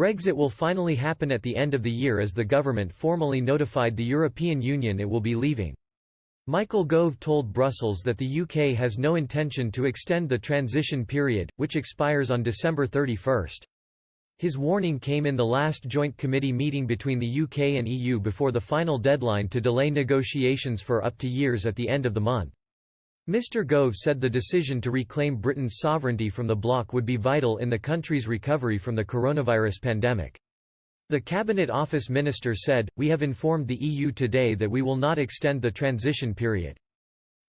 Brexit will finally happen at the end of the year as the government formally notified the European Union it will be leaving. Michael Gove told Brussels that the UK has no intention to extend the transition period, which expires on December 31. His warning came in the last joint committee meeting between the UK and EU before the final deadline to delay negotiations for up to years at the end of the month. Mr. Gove said the decision to reclaim Britain's sovereignty from the bloc would be vital in the country's recovery from the coronavirus pandemic. The Cabinet Office Minister said, "We have informed the EU today that we will not extend the transition period.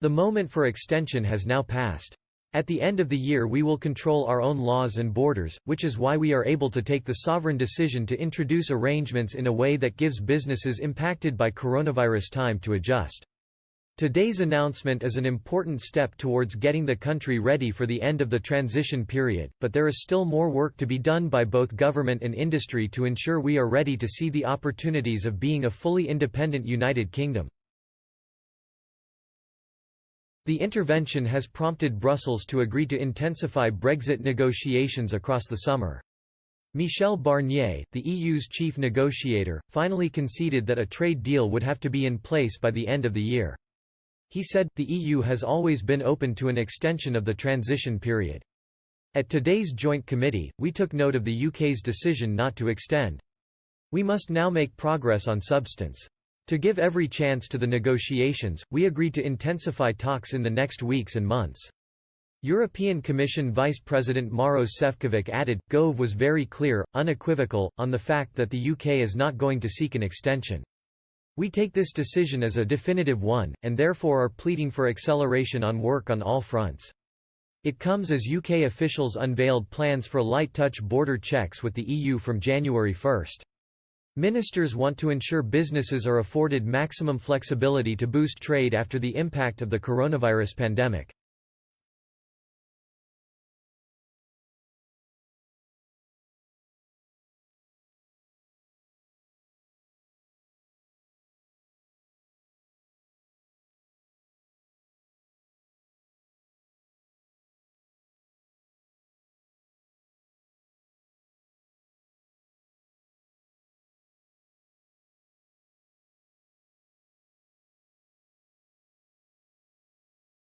The moment for extension has now passed. At the end of the year we will control our own laws and borders, which is why we are able to take the sovereign decision to introduce arrangements in a way that gives businesses impacted by coronavirus time to adjust." Today's announcement is an important step towards getting the country ready for the end of the transition period, but there is still more work to be done by both government and industry to ensure we are ready to see the opportunities of being a fully independent United Kingdom. The intervention has prompted Brussels to agree to intensify Brexit negotiations across the summer. Michel Barnier, the EU's chief negotiator, finally conceded that a trade deal would have to be in place by the end of the year. He said, "The EU has always been open to an extension of the transition period. At today's joint committee, we took note of the UK's decision not to extend. We must now make progress on substance. To give every chance to the negotiations, we agreed to intensify talks in the next weeks and months." European Commission Vice President Maros Sefcovic added, "Gove was very clear, unequivocal, on the fact that the UK is not going to seek an extension. We take this decision as a definitive one, and therefore are pleading for acceleration on work on all fronts." It comes as UK officials unveiled plans for light-touch border checks with the EU from January 1. Ministers want to ensure businesses are afforded maximum flexibility to boost trade after the impact of the coronavirus pandemic.